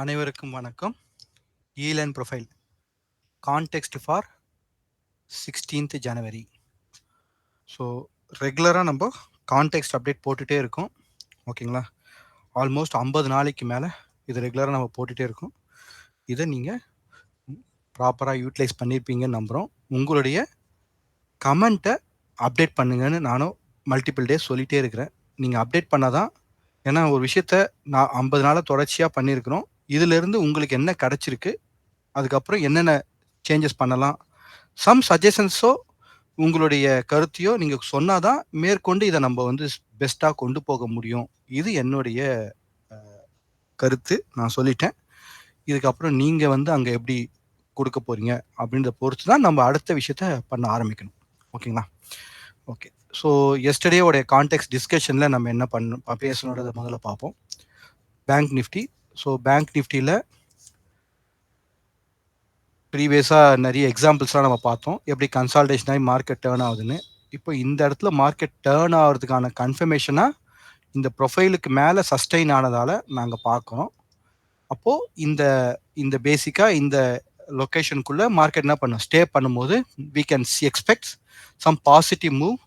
அனைவருக்கும் வணக்கம். Elon profile context for 16th January. So ரெகுலராக நம்ம கான்டெக்ஸ்ட் அப்டேட் போட்டுகிட்டே இருக்கோம். ஓகேங்களா? ஆல்மோஸ்ட் 50 நாளைக்கு மேலே இது ரெகுலராக நம்ம போட்டுகிட்டே இருக்கோம். இதை நீங்கள் ப்ராப்பராக யூட்டிலைஸ் பண்ணியிருப்பீங்கன்னு நம்புகிறோம். உங்களுடைய கமெண்ட்டை அப்டேட் பண்ணுங்கன்னு நானும் மல்டிபிள் டேஸ் சொல்லிகிட்டே இருக்கிறேன். நீங்கள் அப்டேட் பண்ணால் தான், ஏன்னா ஒரு விஷயத்த நான் 50 நாளாக தொடர்ச்சியாக பண்ணியிருக்கிறோம். இதிலிருந்து உங்களுக்கு என்ன கிடச்சிருக்கு, அதுக்கப்புறம் என்னென்ன சேஞ்சஸ் பண்ணலாம், சம் சஜஷன்ஸோ உங்களுடைய கருத்தையோ நீங்கள் சொன்னாதான் மேற்கொண்டு இதை நம்ம வந்து பெஸ்ட்டாக கொண்டு போக முடியும். இது என்னுடைய கருத்து. நான் சொல்லிட்டேன். இதுக்கப்புறம் நீங்கள் வந்து அங்கே எப்படி கொடுக்க போறீங்க அப்படின்றத பொறுத்து தான் நம்ம அடுத்த விஷயத்த பண்ண ஆரம்பிக்கணும். ஓகேங்களா? ஓகே. ஸோ எஸ்டர்டேவோடைய கான்டெக்ஸ்ட் டிஸ்கஷனில் நம்ம என்ன பேசணுன்றதை முதல்ல பார்ப்போம். Bank Nifty. ஸோ பேங்க் நிஃப்டியில் ப்ரீவியஸாக நிறைய எக்ஸாம்பிள்ஸ்லாம் நம்ம பார்த்தோம், எப்படி கன்சால்டேஷன் ஆகி மார்க்கெட் டேர்ன் ஆகுதுன்னு. இப்போ இந்த இடத்துல மார்க்கெட் டேர்ன் ஆகிறதுக்கான கன்ஃபர்மேஷனாக இந்த ப்ரொஃபைலுக்கு மேலே சஸ்டெயின் ஆனதால் நாங்கள் பார்க்குறோம். அப்போது இந்த இந்த பேசிக்காக இந்த லொக்கேஷனுக்குள்ளே மார்க்கெட் என்ன பண்ணும், ஸ்டே பண்ணும்போது we can expect some positive move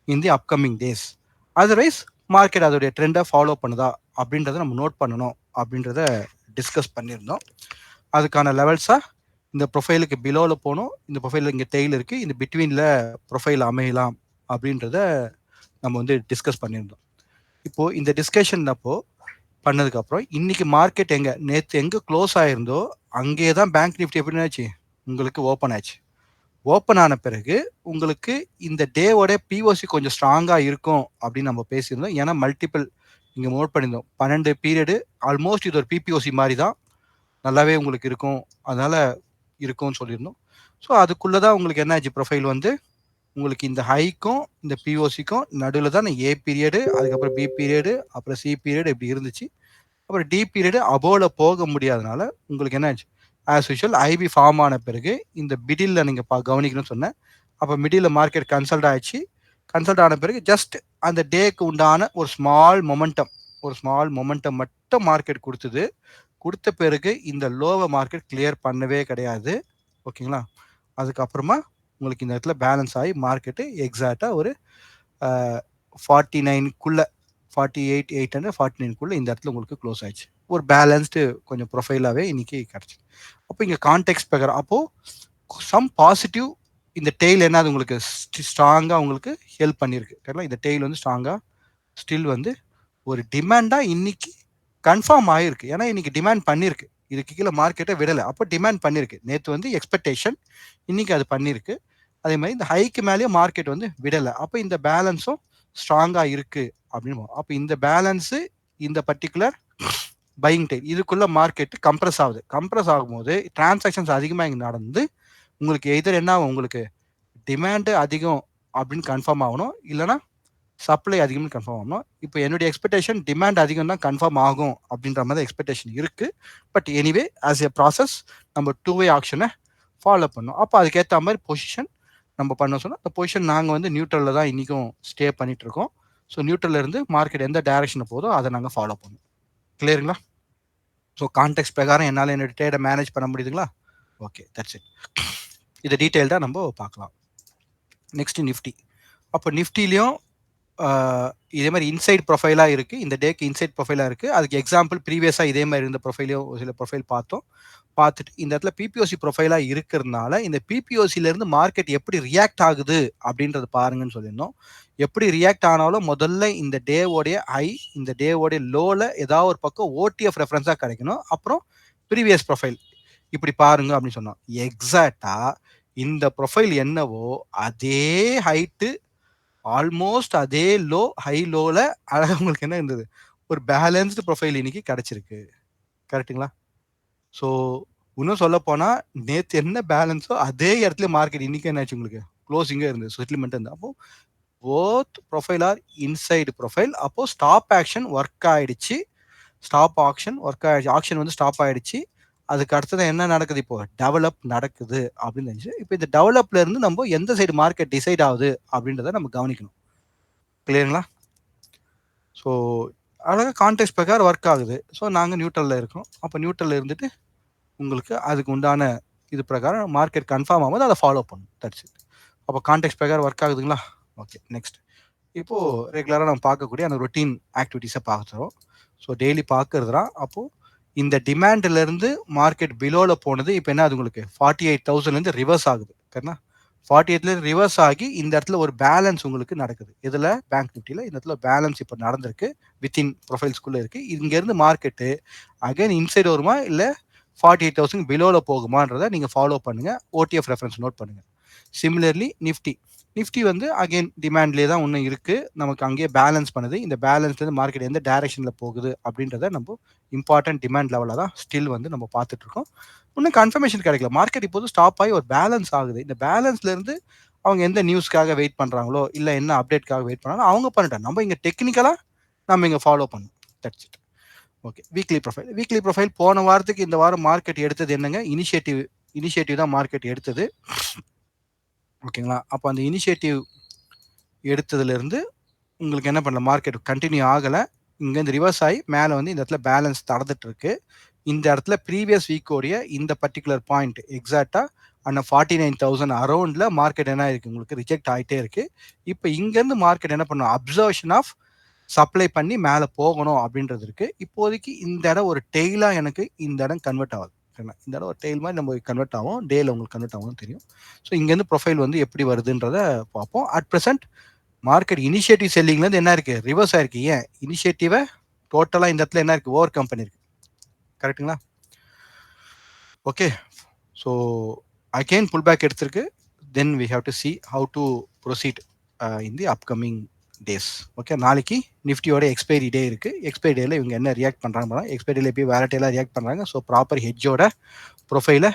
in the upcoming days. Otherwise market அதோடைய ட்ரெண்டை ஃபாலோ பண்ணுதா அப்படின்றத நம்ம நோட் பண்ணணும் அப்படின்றத டிஸ்கஸ் பண்ணியிருந்தோம். அதுக்கான லெவல்ஸாக இந்த ப்ரொஃபைலுக்கு பிலோவில் போகணும், இந்த ப்ரொஃபைலில் இங்கே டெய்ல் இருக்குது, இந்த பிட்வீனில் ப்ரொஃபைல் அமையலாம் அப்படின்றத நம்ம வந்து டிஸ்கஸ் பண்ணியிருந்தோம். இப்போது இந்த டிஸ்கஷன் அப்போது பண்ணதுக்கப்புறம் இன்றைக்கி மார்க்கெட் நேற்று எங்கே க்ளோஸ் ஆகிருந்தோ அங்கேயே தான் பேங்க் நிஃப்டி எப்படி ஆச்சு, உங்களுக்கு ஓப்பன் ஆச்சு. ஓப்பன் ஆன பிறகு உங்களுக்கு இந்த டேவோட பிஓசி கொஞ்சம் ஸ்ட்ராங்காக இருக்கும் அப்படின்னு நம்ம பேசியிருந்தோம். ஏன்னா மல்டிபிள் இங்கே நோட் பண்ணியிருந்தோம், 12 பீரியடு ஆல்மோஸ்ட் இது ஒரு பிபிஓசி மாதிரி தான், நல்லாவே உங்களுக்கு இருக்கும், அதனால் இருக்கும்னு சொல்லியிருந்தோம். ஸோ அதுக்குள்ளே தான் உங்களுக்கு என்ன ஆச்சு, ப்ரொஃபைல் வந்து உங்களுக்கு இந்த ஹைக்கும் இந்த பிஓசிக்கும் நடுவில் தான் ஏ பீரியடு, அதுக்கப்புறம் பி பீரியடு, அப்புறம் சி பீரியடு இப்படி இருந்துச்சு. அப்புறம் டி பீரியடு அபோவில் போக முடியாதனால உங்களுக்கு என்ன ஆச்சு, ஆஸ் யூஷுவல் ஐபி ஃபார்ம் ஆன பிறகு இந்த மிடில் நீங்கள் கவனிக்கணும்னு சொன்னேன். அப்போ மிடில் மார்க்கெட் கன்சல்ட் ஆயிடுச்சு. கன்சல்ட் ஆன பிறகு ஜஸ்ட் அந்த டேக்கு உண்டான ஒரு ஸ்மால் மொமெண்டம் மட்டும் மார்க்கெட் கொடுத்தது. கொடுத்த பிறகு இந்த லோவை மார்க்கெட் கிளியர் பண்ணவே கிடையாது. ஓகேங்களா? அதுக்கப்புறமா உங்களுக்கு இந்த இடத்துல பேலன்ஸ் ஆகி மார்க்கெட்டு எக்ஸாக்டாக ஒரு 49க்குள்ளே 48,800 49க்குள்ளே இந்த இடத்துல உங்களுக்கு க்ளோஸ் ஆயிடுச்சு. ஒரு பேலன்ஸ்டு கொஞ்சம் ப்ரொஃபைலாகவே இன்னைக்கு கிடச்சி. அப்போ இங்கே கான்டெக்ஸ்ட் பிரகாரம் அப்போது சம் பாசிட்டிவ் இந்த டெய்ல் என்னது உங்களுக்கு ஸ்ட்ராங்காக உங்களுக்கு ஹெல்ப் பண்ணியிருக்கு. கரெக்டாக இந்த டெய்ல் வந்து ஸ்ட்ராங்காக ஸ்டில் வந்து ஒரு டிமாண்டாக இன்னைக்கு கன்ஃபார்ம் ஆகிருக்கு. ஏன்னா இன்னைக்கு டிமாண்ட் பண்ணியிருக்கு, இதுக்கு கீழே மார்க்கெட்டை விடலை. அப்போ டிமாண்ட் பண்ணியிருக்கு. நேற்று வந்து எக்ஸ்பெக்டேஷன், இன்னைக்கு அது பண்ணியிருக்கு. அதே மாதிரி இந்த ஹைக்கு மேலேயே மார்க்கெட் வந்து விடலை. அப்போ இந்த பேலன்ஸும் ஸ்ட்ராங்காக இருக்குது அப்படின்னு. அப்போ இந்த பேலன்ஸு இந்த பர்டிகுலர் பையிங் டைம் இதுக்குள்ளே மார்க்கெட்டு கம்ப்ரஸ் ஆகுது. கம்ப்ரஸ் ஆகும்போது டிரான்சாக்ஷன்ஸ் அதிகமாக இங்கே நடந்து உங்களுக்கு எதிர் என்ன ஆகும், உங்களுக்கு டிமாண்டு அதிகம் அப்படின்னு கன்ஃபார்ம் ஆகணும், இல்லைனா சப்ளை அதிகம்னு கன்ஃபார்ம் ஆகணும். இப்போ என்னுடைய எக்ஸ்பெக்டேஷன் டிமாண்ட் அதிகம் தான் கன்ஃபார்ம் ஆகும் அப்படின்ற மாதிரி எக்ஸ்பெக்டேஷன் இருக்குது. But anyway as a process நம்ம 2-வே ஆக்ஷனை ஃபாலோ பண்ணோம். அப்போ அதுக்கேற்ற மாதிரி பொசிஷன் நம்ம பண்ண சொன்னால், அந்த பொசிஷன் நாங்கள் வந்து நியூட்ரலில் தான் இன்றைக்கும் ஸ்டே பண்ணிகிட்ருக்கோம். ஸோ நியூட்ரலில் இருந்து மார்க்கெட் எந்த டைரக்ஷனில் போதோ அதை நாங்கள் ஃபாலோ பண்ணுவோம். கிளியருங்களா? ஸோ கான்டெக்ட் பிரகாரம் என்னால் என்னோட ட்ரேடை மேனேஜ் பண்ண முடியுதுங்களா? Okay, that's it. இதை டீட்டெயில்டாக நம்ம பார்க்கலாம். Next Nifty. அப்போ நிஃப்டிலையும் இதே மாதிரி இன்சைட் ப்ரொஃபைலாக இருக்குது, இந்த டேக்கு இன்சைட் ப்ரொஃபைலாக இருக்குது. அதுக்கு எக்ஸாம்பிள் ப்ரீவியஸாக இதே மாதிரி இருந்த ப்ரொஃபைலையும் ஒரு சில ப்ரொஃபைல் பார்த்தோம். பார்த்துட்டு இந்த இடத்துல பிபிஓசி ப்ரொஃபைலாக இருக்கிறதுனால இந்த பிபிஓசிலேருந்து மார்க்கெட் எப்படி ரியாக்ட் ஆகுது அப்படின்றது பாருங்கன்னு சொல்லியிருந்தோம். எப்படி ரியாக்ட் ஆனாலும் முதல்ல இந்த டேவோடைய ஹை, இந்த டேவோடைய லோவில் ஏதாவது ஒரு பக்கம் ஓடிஎஃப் ரெஃபரன்ஸாக கிடைக்கணும். அப்புறம் ப்ரீவியஸ் ப்ரொஃபைல் இப்படி பாருங்க அப்படின்னு சொன்னோம். எக்ஸாக்டாக இந்த ப்ரொஃபைல் என்னவோ அதே ஹைட்டு, ஆல்மோஸ்ட் அதே லோ, ஹை லோவில் அழகாக உங்களுக்கு என்ன இருந்தது, ஒரு பேலன்ஸ்டு ப்ரொஃபைல் இன்னைக்கு கிடச்சிருக்கு. கரெக்டுங்களா? ஸோ இன்னும் சொல்ல போனால் நேற்று என்ன பேலன்ஸோ அதே இடத்துல மார்க்கெட் இன்னைக்கு என்னாச்சு, உங்களுக்கு க்ளோசிங்காக இருந்தது, செட்டில்மெண்ட் இருந்தது. அப்போ both profile are inside profile. அப்போது ஸ்டாப் ஆக்ஷன் ஒர்க் ஆகிடுச்சு. ஆக்ஷன் வந்து ஸ்டாப் ஆகிடுச்சு. அதுக்கு அடுத்தது என்ன நடக்குது, இப்போ டெவலப் நடக்குது அப்படின்னு நினச்சி, இப்போ இந்த டெவலப்ல இருந்து நம்ம எந்த சைடு மார்க்கெட் டிசைட் ஆகுது அப்படின்றத நம்ம கவனிக்கணும். கிளியருங்களா? ஸோ அழகாக கான்டெக்ட் பிரகாரம் ஒர்க் ஆகுது. ஸோ நாங்கள் நியூட்ரலில் இருக்கோம். அப்போ நியூட்ரலில் இருந்துட்டு உங்களுக்கு அதுக்கு உண்டான இது பிரகாரம் மார்க்கெட் கன்ஃபார்ம் ஆகும்போது அதை ஃபாலோ பண்ணும். That's it. அப்போ கான்டெக்ட் பிரகாரம் ஒர்க் ஆகுதுங்களா? Okay, next. இப்போது ரெகுலராக நம்ம பார்க்கக்கூடிய அந்த ரொட்டீன் ஆக்டிவிட்டீஸை பார்க்குறோம். ஸோ டெய்லி பார்க்கறதுனா அப்போது இந்த டிமாண்ட்லேருந்து மார்க்கெட் பிலோவில் போனது இப்போ என்ன ஆகுது உங்களுக்கு 48,000லேருந்து ரிவர்ஸ் ஆகுது. சரிண்ணா? 48லேருந்து ரிவர்ஸ் ஆகி இந்த இடத்துல ஒரு பேலன்ஸ் உங்களுக்கு நடக்குது. இதில் பேங்க் நிஃப்டியில் இந்த இடத்துல பேலன்ஸ் இப்போ நடந்திருக்கு. வித்தின் ப்ரொஃபைல்ஸ்குள்ளே இருக்குது. இங்கேருந்து மார்க்கெட்டு அகைன் இன்சைட் வருமா இல்லை 48,000 பிலோவில் போகுமான்றதை நீங்கள் ஃபாலோ பண்ணுங்கள். ஓடிஎஃப் ரெஃபரன்ஸ் நோட் பண்ணுங்கள். சிமிலர்லி நிஃப்டி நிஃப்டி வந்து அகைன் டிமாண்ட்லேயே தான் ஒன்று இருக்குது. நமக்கு அங்கேயே பேலன்ஸ் பண்ணுது. இந்த பேலன்ஸ்லேருந்து மார்க்கெட் எந்த டைரக்ஷனில் போகுது அப்படின்றத நம்ம இம்பார்ட்டன்ட் டிமாண்ட் லெவலில் தான் ஸ்டில் வந்து நம்ம பார்த்துட்ருக்கோம். இன்னும் கன்ஃபர்மேஷன் கிடைக்கல. மார்க்கெட் இப்போது ஸ்டாப் ஆகி ஒரு பேலன்ஸ் ஆகுது. இந்த பேலன்ஸ்லேருந்து அவங்க எந்த நியூஸ்க்காக வெயிட் பண்ணுறாங்களோ இல்லை என்ன அப்டேட்காக வெயிட் பண்ணாங்களோ அவங்க பண்ணிட்டாங்க. நம்ம இங்கே டெக்னிக்கலாக நம்ம இங்கே ஃபாலோ பண்ணணும். That's it. Okay, weekly profile போன வாரத்துக்கு இந்த வாரம் மார்க்கெட் எடுத்தது என்னங்க? இனிஷியேட்டிவ் தான் மார்க்கெட் எடுத்தது. ஓகேங்களா? அப்போ அந்த இனிஷியேட்டிவ் எடுத்ததுலேருந்து உங்களுக்கு என்ன பண்ணல, மார்க்கெட் கண்டினியூ ஆகலை. இங்கேருந்து ரிவர்ஸ் ஆகி மேலே வந்து இந்த இடத்துல பேலன்ஸ் நடந்துட்டு இருக்கு. இந்த இடத்துல ப்ரீவியஸ் வீக்கோடைய இந்த பர்டிகுலர் பாயிண்ட் எக்ஸாக்டாக அந்த 49,000 அரௌண்டில் மார்க்கெட் என்ன இருக்குது உங்களுக்கு ரிஜெக்ட் ஆகிட்டே இருக்குது. இப்போ இங்கேருந்து மார்க்கெட் என்ன பண்ணும், அப்சர்வேஷன் ஆஃப் சப்ளை பண்ணி மேலே போகணும் அப்படின்றது இருக்குது. இப்போதைக்கு இந்த இடம் ஒரு டெய்லாக எனக்கு இந்த இடம் கன்வெர்ட் ஆகுது. இந்த இடம் ஒரு டெய்ல் மாதிரி நம்ம கன்வெர்ட் ஆகும். டேல உங்களுக்கு கன்வெர்ட் ஆகும் தெரியும். ஸோ இங்கேருந்து ப்ரொஃபைல் வந்து எப்படி வருதுன்றதை பார்ப்போம். அட் ப்ரெசென்ட் மார்க்கெட் இனிஷியேட்டிவ் செல்லிங்லேருந்து என்ன இருக்குது, ரிவர்ஸ் ஆயிருக்கு. ஏன் இனிஷியேட்டிவை டோட்டலாக இந்த இடத்துல என்ன இருக்குது, ஓவர் கம்பெனி இருக்குது. கரெக்டுங்களா? Okay, so again pull back எடுத்திருக்கு. Then we have to see how to proceed in the upcoming days. Okay, நாளைக்கு நிஃப்டியோட எக்ஸ்பைரி டே இருக்குது. எக்ஸ்பைரி டேயில் இவங்க என்ன ரியாக்ட் பண்ணுறாங்க, எக்ஸ்பைரி டேல எப்படி வேலட்டைலாக ரியாக்ட் பண்ணுறாங்க. ஸோ ப்ராப்பர் ஹெட்ஜோட ப்ரொஃபைலை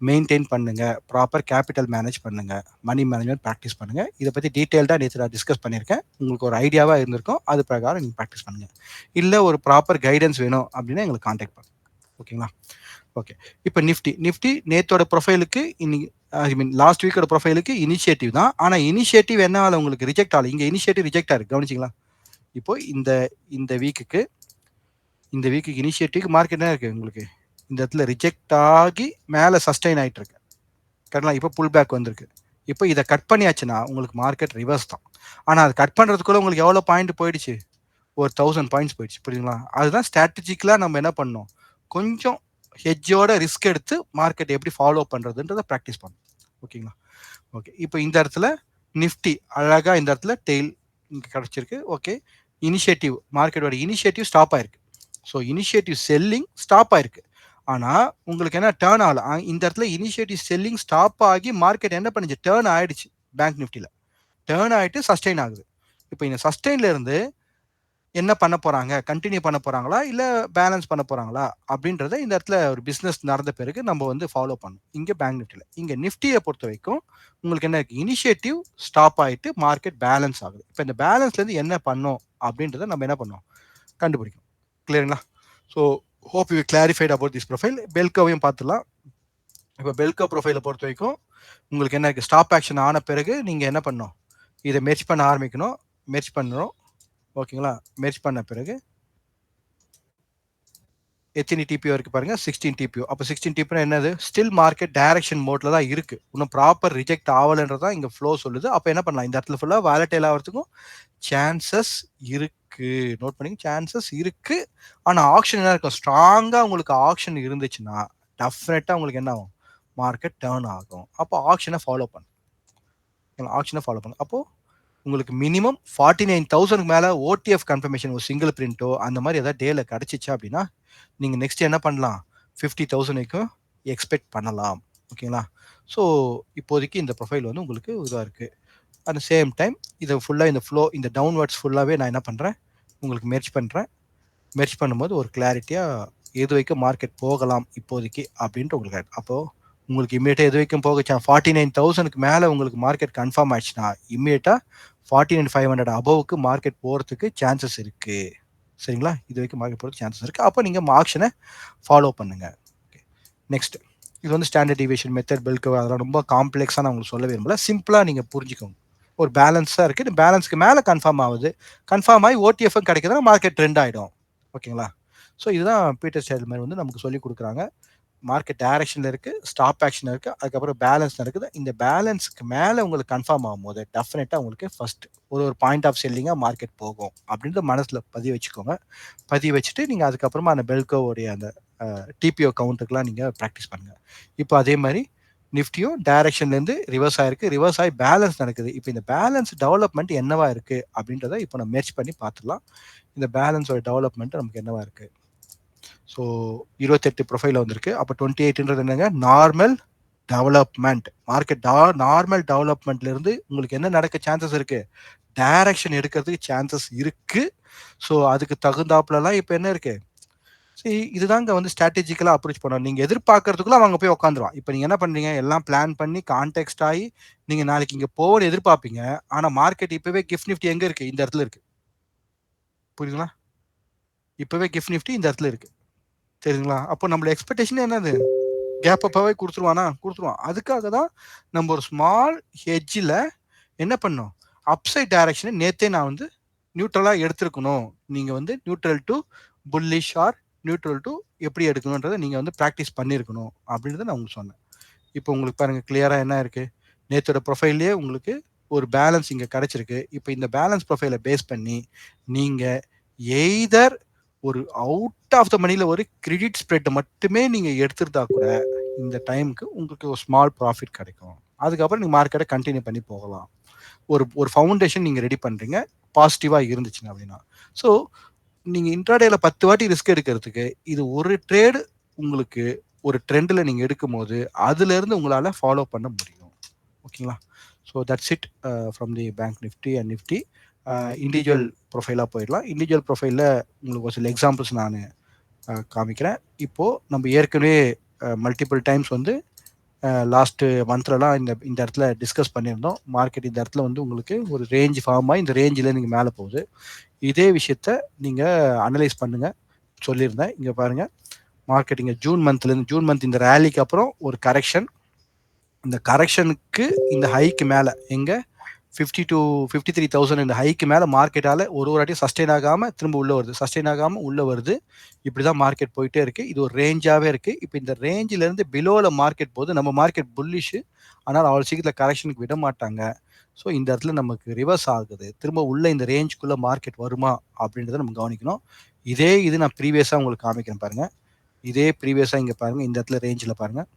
மெயின்டைன் பண்ணுங்க, ப்ராப்பர் கேபிட்டல் மேனேஜ் பண்ணுங்க, மணி மேனேஜ்மெண்ட் ப்ராக்டிஸ் பண்ணுங்க. இதை பற்றி டீட்டெயில்டாக நேற்று நான் டிஸ்கஸ் பண்ணியிருக்கேன். உங்களுக்கு ஒரு ஐடியாவாக இருந்திருக்கும். அது பிரகாரம் நீங்கள் ப்ராக்டிஸ் பண்ணுங்க. இல்லை ஒரு ப்ராப்பர் கைடன்ஸ் வேணும் அப்படின்னா எங்களுக்கு காண்டாக்ட் பண்ணுங்க. ஓகேங்களா? ஓகே, இப்போ நிஃப்டி நேத்தோட ப்ரொஃபைலுக்கு இன்னைக்கு ஐ மீன் லாஸ்ட் வீக்கோட ப்ரொஃபைலுக்கு இனிஷியேட்டிவ் தான். ஆனால் இனிஷியேட்டிவ் என்ன ஆகல உங்களுக்கு, ரிஜெக்ட் ஆகல. இங்கே இனிஷியேட்டிவ் ரிஜெக்ட் ஆயிருக்கு. கவனிச்சிங்களா? இப்போ இந்த வீக்குக்கு இனிஷியேட்டிவ் மார்க்கெட் என்ன இருக்குது உங்களுக்கு இந்த இடத்துல ரிஜெக்ட் ஆகி மேலே சஸ்டெயின் ஆகிட்டு இருக்கு. கரெக்டாக? இப்போ புல் பேக் வந்திருக்கு. இப்போ இதை கட் பண்ணியாச்சுன்னா உங்களுக்கு மார்க்கெட் ரிவர்ஸ் தான். ஆனால் அது கட் பண்ணுறதுக்குள்ள உங்களுக்கு எவ்வளோ பாயிண்ட் போயிடுச்சு, ஒரு 1000 பாயிண்ட்ஸ் போயிடுச்சு. புரியுதுங்களா? அதுதான் ஸ்ட்ராட்டஜிக்கலாக நம்ம என்ன பண்ணோம், கொஞ்சம் ஹெட்ஜோட ரிஸ்க் எடுத்து மார்க்கெட் எப்படி ஃபாலோ பண்ணுறதுன்றதை ப்ராக்டிஸ் பண்ணணும். ஓகேங்களா? ஓகே, இப்போ இந்த இடத்துல நிஃப்டி அழகாக இந்த இடத்துல டெய்ல் இங்கே கிடச்சிருக்கு. ஓகே, இனிஷியேட்டிவ் மார்க்கெட்டோட இனிஷியேட்டிவ் ஸ்டாப் ஆயிருக்கு. ஸோ இனிஷியேட்டிவ் செல்லிங் ஸ்டாப் ஆயிருக்கு. ஆனால் உங்களுக்கு என்ன டேர்ன் ஆகல. இந்த இடத்துல இனிஷியேட்டிவ் செல்லிங் ஸ்டாப் ஆகி மார்க்கெட் என்ன பண்ணுச்சு, டேர்ன் ஆயிடுச்சு. பேங்க் நிஃப்டியில் டேர்ன் ஆகிட்டு சஸ்டெயின் ஆகுது. இப்போ இந்த சஸ்டெயின்ல இருந்து என்ன பண்ண போறாங்க, கண்டினியூ பண்ண போறாங்களா இல்லை பேலன்ஸ் பண்ண போறாங்களா அப்படின்றத இந்த இடத்துல ஒரு பிஸ்னஸ் நடந்த பிறகு நம்ம வந்து ஃபாலோ பண்ணணும். இங்கே பேங்க் நிஃப்டியில், இங்கே நிஃப்டியை பொறுத்த வரைக்கும் உங்களுக்கு என்ன இருக்கு, இனிஷியேட்டிவ் ஸ்டாப் ஆகிட்டு மார்க்கெட் பேலன்ஸ் ஆகுது. இப்போ இந்த பேலன்ஸ்லேருந்து என்ன பண்ணோம் அப்படின்றத நம்ம என்ன பண்ணோம், கண்டுபிடிக்கணும். கிளியருங்களா? So hope you clarified about this profile. பெல்கோவையும் பார்த்துலாம். இப்போ பெல்கோ ப்ரொஃபைலை பொறுத்த வரைக்கும் உங்களுக்கு என்ன இருக்குது, ஸ்டாப் ஆக்ஷன் ஆன பிறகு நீங்கள் என்ன பண்ணணும், இதை மெர்ஜ் பண்ண ஆரம்பிக்கணும். மெர்ஜ் பண்ணணும். ஓகேங்களா? மெர்ஜ் பண்ண பிறகு எத்தனை டிபிஓ இருக்குது பாருங்கள், 16 டிபிஓ. அப்போ 16 டிபிஓ என்னது, ஸ்டில் மார்க்கெட் டைரக்ஷன் மோட்டில் தான் இருக்குது. இன்னும் ப்ராப்பர் ரிஜெக்ட் ஆகலைன்றதான் இங்கே ஃப்ளோ சொல்லுது. அப்போ என்ன பண்ணலாம், இந்த இடத்துல ஃபுல்லாக வாலட்டைல் ஆகிறதுக்கும் சான்சஸ் இருக்குது. நோட் பண்ணி, சான்சஸ் இருக்குது. ஆனால் ஆக்ஷன் என்ன இருக்கும், ஸ்ட்ராங்காக உங்களுக்கு ஆக்ஷன் இருந்துச்சுன்னா டெஃபினட்டாக உங்களுக்கு என்ன ஆகும், மார்க்கெட் டேர்ன் ஆகும். அப்போ ஆக்ஷனை ஃபாலோ பண்ணுங்க. அப்போது உங்களுக்கு மினிமம் 49,000 மேலே ஓடிஎஃப் கன்ஃபர்மேஷன் ஒரு சிங்கிள் பிரிண்ட்டோ அந்த மாதிரி ஏதாவது டேல கிடச்சிச்சா அப்படின்னா நீங்கள் நெக்ஸ்ட் என்ன பண்ணலாம், 50,000க்கும் எக்ஸ்பெக்ட் பண்ணலாம். ஓகேங்களா? ஸோ இப்போதைக்கு இந்த ப்ரொஃபைல் வந்து உங்களுக்கு இதாக இருக்குது. அட் த சேம் டைம் இதை ஃபுல்லாக இந்த ஃப்ளோ இந்த டவுன்வர்ட்ஸ் ஃபுல்லாகவே நான் என்ன பண்ணுறேன், உங்களுக்கு மெர்ஜ் பண்ணுறேன். மெர்ஜ் பண்ணும்போது ஒரு கிளாரிட்டியாக எது வரைக்கும் மார்க்கெட் போகலாம் இப்போதைக்கு அப்படின்ட்டு உங்களுக்கு. அப்போது உங்களுக்கு இம்மீடியட்டாக எது வரைக்கும் போகச்சா 49,000க்கு மேலே உங்களுக்கு மார்க்கெட் கன்ஃபார்ம் ஆயிடுச்சுன்னா இம்மீடியட்டாக 49,500 அபவுக்கு மார்க்கெட் போகிறதுக்கு சான்சஸ் இருக்குது. சரிங்களா? இது வரைக்கும் மார்க்கெட் போகிறதுக்கு சான்சஸ் இருக்குது. அப்போ நீங்கள் ஆக்ஷனை ஃபாலோ பண்ணுங்கள். Okay, next. இது வந்து ஸ்டாண்டர்ட் டிவியேஷன் மெத்தட், பெல்கோ அதெல்லாம் ரொம்ப காம்ப்ளெக்ஸாக நான் உங்களுக்கு சொல்ல விரும்பல. சிம்பிளாக நீங்கள் புரிஞ்சுக்கோங்க. ஒரு பேலன்ஸாக இருக்குது. இந்த பேலன்ஸ்க்கு மேலே கன்ஃபார்ம் ஆகுது. கன்ஃபார்ம் ஆகி ஓடிஎஃப்ம் கிடைக்குதுன்னா மார்க்கெட் ட்ரெண்ட் ஆகிடும். ஓகேங்களா? ஸோ இதுதான் பீட்டர் ஸ்டைல்மேன் வந்து நமக்கு சொல்லி கொடுக்குறாங்க. மார்க்கெட் டைரக்ஷனில் இருக்குது, ஸ்டாப் ஆக்ஷன் இருக்குது, அதுக்கப்புறம் பேலன்ஸ் நடக்குது. இந்த பேலன்ஸ்க்கு மேலே உங்களுக்கு கன்ஃபார்ம் ஆகும்போது டெஃபினட்டாக உங்களுக்கு ஃபர்ஸ்ட் ஒரு பாயிண்ட் ஆஃப் செல்லிங்காக மார்க்கெட் போகும் அப்படின்ற மனசில் பதிய வச்சுக்கோங்க. பதிய வச்சுட்டு நீங்கள் அதுக்கப்புறமா அந்த பெல்கோவுடைய அந்த டிபிஓ கவுண்ட்டுக்கெலாம் நீங்கள் ப்ராக்டிஸ் பண்ணுங்கள். இப்போ அதே மாதிரி நிஃப்டியும் டைரக்ஷன்லேருந்து ரிவர்ஸ் ஆயிருக்கு, ரிவர்ஸ் ஆகி பேலன்ஸ் நடக்குது. இப்போ இந்த பேலன்ஸ் டெவலப்மெண்ட் என்னவா இருக்குது அப்படின்றத இப்போ நம்ம மேட்ச் பண்ணி பார்த்துடலாம். இந்த பேலன்ஸோட டெவலப்மெண்ட் நமக்கு என்னவா இருக்குது. ஸோ 28 ப்ரொஃபைல் வந்திருக்கு. அப்போ 28ன்றது என்னங்க, நார்மல் டெவலப்மெண்ட். மார்க்கெட் நார்மல் டெவலப்மெண்ட்ல இருந்து உங்களுக்கு என்ன நடக்க சான்சஸ் இருக்கு, டைரக்ஷன் எடுக்கிறதுக்கு சான்சஸ் இருக்கு. ஸோ அதுக்கு தகுந்தாப்புலலாம் இப்போ என்ன இருக்கு, சரி இதுதாங்க வந்து ஸ்ட்ராட்டஜிக்கலா அப்ரோச் பண்ணணும். நீங்க எதிர்பார்க்கறதுக்குள்ள அவங்க போய் உட்காந்துருவான். இப்போ நீங்க என்ன பண்றீங்க, எல்லாம் பிளான் பண்ணி கான்டெக்ஸ்ட் ஆகி நீங்க நாளைக்கு இங்க போகணும்னு எதிர்பார்ப்பீங்க. ஆனா மார்க்கெட் இப்பவே கிஃப்ட் நிஃப்டி எங்க இருக்கு, இந்த இடத்துல இருக்கு. புரியுதுங்களா? இப்பவே கிஃப்ட் நிஃப்டி இந்த இடத்துல இருக்கு. தெரியுதுங்களா? அப்போ நம்மளோட எக்ஸ்பெக்டேஷன் என்னது, கேப் அப்பாவே கொடுத்துருவானா, கொடுத்துருவான். அதுக்காக தான் நம்ம ஒரு ஸ்மால் ஹெட்ஜில் என்ன பண்ணோம், அப்சைட் டைரக்ஷனை நேத்தே நான் வந்து நியூட்ரலாக எடுத்திருக்கணும். நீங்கள் வந்து neutral to bullish or neutral to எப்படி எடுக்கணுன்றதை நீங்கள் வந்து ப்ராக்டிஸ் பண்ணியிருக்கணும் அப்படின்றத நான் உங்களுக்கு சொன்னேன். இப்போ உங்களுக்கு பாருங்க கிளியராக என்ன இருக்கு, நேத்தோட ப்ரொஃபைல்லே உங்களுக்கு ஒரு பேலன்ஸ் இங்கே கிடைச்சிருக்கு. இப்போ இந்த பேலன்ஸ் ப்ரொஃபைலை பேஸ் பண்ணி நீங்கள் எய்தர் ஒரு அவுட் ஆஃப் த மணியில் ஒரு கிரெடிட் ஸ்ப்ரெட் மட்டுமே நீங்கள் எடுத்துருந்தா கூட இந்த டைமுக்கு உங்களுக்கு ஒரு ஸ்மால் ப்ராஃபிட் கிடைக்கும். அதுக்கப்புறம் நீங்கள் மார்க்கெட்டை கண்டினியூ பண்ணி போகலாம். ஒரு ஃபவுண்டேஷன் நீங்கள் ரெடி பண்ணுறீங்க பாசிட்டிவாக இருந்துச்சுங்க அப்படின்னா. ஸோ நீங்கள் இன்ட்ராடேல 10 வாட்டி ரிஸ்க் எடுக்கிறதுக்கு இது ஒரு ட்ரேடு உங்களுக்கு ஒரு ட்ரெண்டில் நீங்கள் எடுக்கும் போது அதுலேருந்து உங்களால் ஃபாலோ பண்ண முடியும். ஓகேங்களா? So that's it from the Bank Nifty and Nifty. Individual ப்ரொஃபைலாக போயிடலாம். இண்டிவிஜுவல் ப்ரொஃபைலில் உங்களுக்கு ஒரு சில எக்ஸாம்பிள்ஸ் நான் காமிக்கிறேன். இப்போது நம்ம ஏற்கனவே மல்டிபிள் டைம்ஸ் வந்து லாஸ்ட்டு மந்த்லலாம் இந்த இடத்துல டிஸ்கஸ் பண்ணியிருந்தோம். மார்க்கெட் இந்த இடத்துல வந்து உங்களுக்கு ஒரு ரேஞ்ச் ஃபார்ம் ஆகி இந்த ரேஞ்சில் நீங்கள் மேலே போகுது. இதே விஷயத்த நீங்கள் அனலைஸ் பண்ணுங்கள் சொல்லியிருந்தேன். இங்கே பாருங்கள், மார்க்கெட் இங்கே ஜூன் மந்த் இந்த ரேலிக்கு அப்புறம் ஒரு கரெக்ஷன். இந்த கரெக்ஷனுக்கு இந்த ஹைக்கு மேலே எங்கே 50 to 53,000 இந்த ஹைக்கு மேலே மார்க்கெட்டால் ஒரு வாட்டியும் சஸ்டெயின் ஆகாமல் திரும்ப உள்ளே வருது, சஸ்டெயின் ஆகாமல் உள்ளே வருது. இப்படி தான் மார்க்கெட் போயிட்டே இருக்குது. இது ஒரு ரேஞ்சாகவே இருக்குது. இப்போ இந்த ரேஞ்சிலேருந்து பிலோவில் மார்க்கெட் போகுது. நம்ம மார்க்கெட் புல்லிஷு, ஆனால் அவ்வளோ சீக்கிரத்தில் கரெக்ஷனுக்கு விட மாட்டாங்க. ஸோ இந்த இடத்துல நமக்கு ரிவர்ஸ் ஆகுது. திரும்ப உள்ள இந்த ரேஞ்சுக்குள்ளே மார்க்கெட் வருமா அப்படின்றத நம்ம கவனிக்கணும். இது நான் ப்ரீவியஸாக உங்களுக்கு காமிக்கிறேன் பாருங்கள். இதே ப்ரீவியஸாக இங்கே பாருங்கள், இந்த இடத்துல ரேஞ்சில் பாருங்கள்.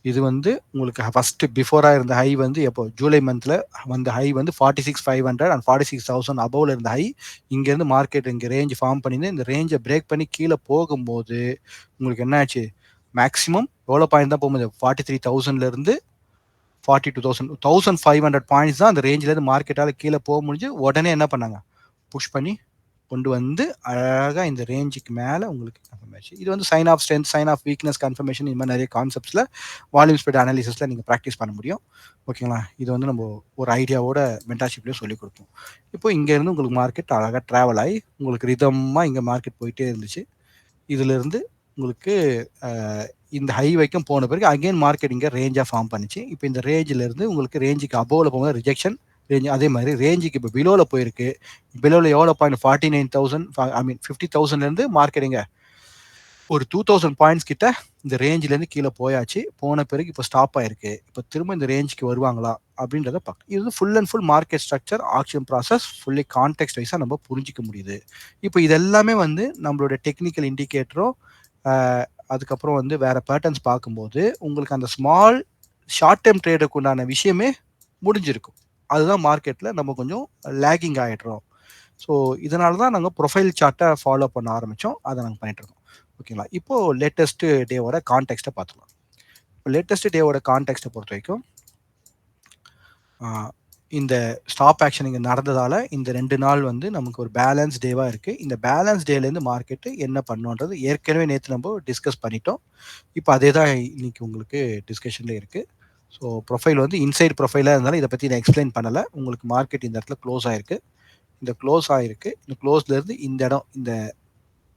இது வந்து உங்களுக்கு ஃபர்ஸ்ட் பிஃபோராக இருந்த ஹை வந்து எப்போ ஜூலை மந்த்தில் வந்த ஹை வந்து 46,500 அண்ட் 46,000 அபவ்ல இருந்த ஹை. இங்கேருந்து மார்க்கெட் இங்கே ரேஞ்ச் ஃபார்ம் பண்ணிட்டு இந்த ரேஞ்சை பிரேக் பண்ணி கீழே போகும்போது உங்களுக்கு என்ன ஆச்சு, மேக்ஸிமம் எவ்வளோ பாயிண்ட் தான் போகும்போது 43,000லேருந்து 42,000 1,500 பாயிண்ட்ஸ் தான் அந்த ரேஞ்சிலேருந்து மார்க்கெட்டால் கீழே போக முடிஞ்சு. உடனே என்ன பண்ணாங்க, புஷ் பண்ணி கொண்டு வந்து அழகாக இந்த ரேஞ்சுக்கு மேலே உங்களுக்கு கன்ஃபர்மேஷன். இது வந்து sign of strength, sign of weakness confirmation, இது மாதிரி நிறைய கான்செப்ட்ஸில் வால்யூம் ஸ்ப்ரெட் அனாலிசிஸில் நீங்கள் ப்ராக்டிஸ் பண்ண முடியும். ஓகேங்களா? இது வந்து நம்ம ஒரு ஐடியாவோட மென்டார்ஷிப்லேயும் சொல்லிக் கொடுப்போம். இப்போ இங்கேருந்து உங்களுக்கு மார்க்கெட் அழகாக ட்ராவல் ஆகி உங்களுக்கு ரிதமாக இங்கே மார்க்கெட் போயிட்டே இருந்துச்சு. இதிலிருந்து உங்களுக்கு இந்த ஹை வைக்கும் போன பிறகு அகெயின் மார்க்கெட் இங்கே ரேஞ்சாக ஃபார்ம் பண்ணிச்சு. இப்போ இந்த ரேஞ்சிலேருந்து உங்களுக்கு ரேஞ்சுக்கு அபோவில் போகும்போது ரிஜெக்ஷன் ரேஞ்ச், அதே மாதிரி ரேஞ்சுக்கு இப்போ பிலோவில் போயிருக்கு. பிலோவில் எவ்வளோ பாயிண்ட் 49,000 ஐ மீன் 50,000லேருந்து மார்க்கெட்டிங்க ஒரு 2,000 பாயிண்ட்ஸ் கிட்ட இந்த ரேஞ்சிலேருந்து கீழே போயாச்சு. போன பிறகு இப்போ ஸ்டாப் ஆயிருக்கு. இப்போ திரும்ப இந்த ரேஞ்சுக்கு வருவாங்களா அப்படின்றத பார்க்க. இது full and full market structure, action process fully context வைஸாக நம்ம புரிஞ்சிக்க முடியுது. இப்போ இது எல்லாமே வந்து நம்மளோட டெக்னிக்கல் இண்டிகேட்டரோ அதுக்கப்புறம் வந்து வேற பேட்டர்ன்ஸ் பார்க்கும்போது உங்களுக்கு அந்த ஸ்மால் ஷார்ட் டேர்ம் ட்ரேடுக்கு உண்டான விஷயமே முடிஞ்சிருக்கும். அதுதான் மார்க்கெட்டில் நம்ம கொஞ்சம் லேகிங் ஆகிடுறோம். ஸோ இதனால தான் நாங்கள் ப்ரொஃபைல் சார்ட்டை ஃபாலோ பண்ண ஆரம்பித்தோம். அதை நாங்கள் பண்ணிட்டுருக்கோம். ஓகேங்களா? இப்போது லேட்டஸ்ட் டேவோட கான்டெக்ஸ்ட்டை பார்த்துக்கலாம். இப்போ லேட்டஸ்ட் டேவோட கான்டெக்ஸ்ட்டை பொறுத்த வரைக்கும் இந்த ஸ்டாப் ஆக்ஷன் இங்கே நடந்ததால் இந்த 2 நாள் வந்து நமக்கு ஒரு பேலன்ஸ் டேவாக இருக்குது. இந்த பேலன்ஸ் டேலேருந்து மார்க்கெட்டு என்ன பண்ணுன்றது ஏற்கனவே நேற்று நம்ம டிஸ்கஸ் பண்ணிட்டோம். இப்போ அதே தான் இன்னைக்கு உங்களுக்கு டிஸ்கஷனில் இருக்குது. ஸோ ப்ரொஃபைல் வந்து இன்சைட் ப்ரொஃபைலாக இருந்தாலும் இதை பற்றி நான் எக்ஸ்பிளைன் பண்ணலை. உங்களுக்கு மார்க்கெட் இந்த இடத்துல க்ளோஸ் ஆகிருக்கு. இந்த க்ளோஸ் ஆகிருக்கு. இந்த க்ளோஸ்லேருந்து இந்த இடம், இந்த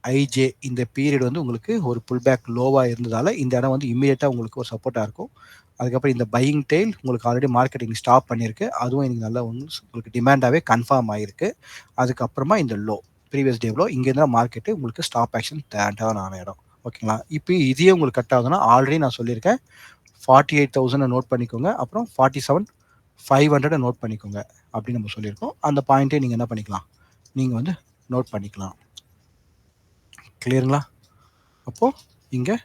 ஐஜே இந்த பீரியட் வந்து உங்களுக்கு ஒரு புல் பேக் லோவாக இருந்ததால் இந்த இடம் வந்து இம்மீடியட்டாக உங்களுக்கு ஒரு சப்போர்ட்டாக இருக்கும். அதுக்கப்புறம் இந்த பையிங் டெய்ல் உங்களுக்கு ஆல்ரெடி மார்க்கெட்டிங் ஸ்டாப் பண்ணியிருக்கு, அதுவும் எனக்கு நல்லா உங்களுக்கு டிமாண்டாகவே கன்ஃபார்ம் ஆகிருக்கு. அதுக்கப்புறமா இந்த லோ ப்ரீவியஸ் டே லோ இங்கேருந்து மார்க்கெட்டு உங்களுக்கு ஸ்டாப் ஆக்ஷன் டேர்ன் ஆன இடம். ஓகேங்களா? இப்போ இதே உங்களுக்கு கட் ஆகுதுன்னா ஆல்ரெடி நான் சொல்லியிருக்கேன் 48,000 நோட் பண்ணிக்கோங்க, அப்புறம் 47,500 நோட் பண்ணிக்கோங்க அப்படின்னு நம்ம சொல்லியிருக்கோம். அந்த பாயிண்ட்டே நீங்கள் என்ன பண்ணிக்கலாம், நீங்கள் வந்து நோட் பண்ணிக்கலாம். கிளியருங்களா? அப்போது இங்கே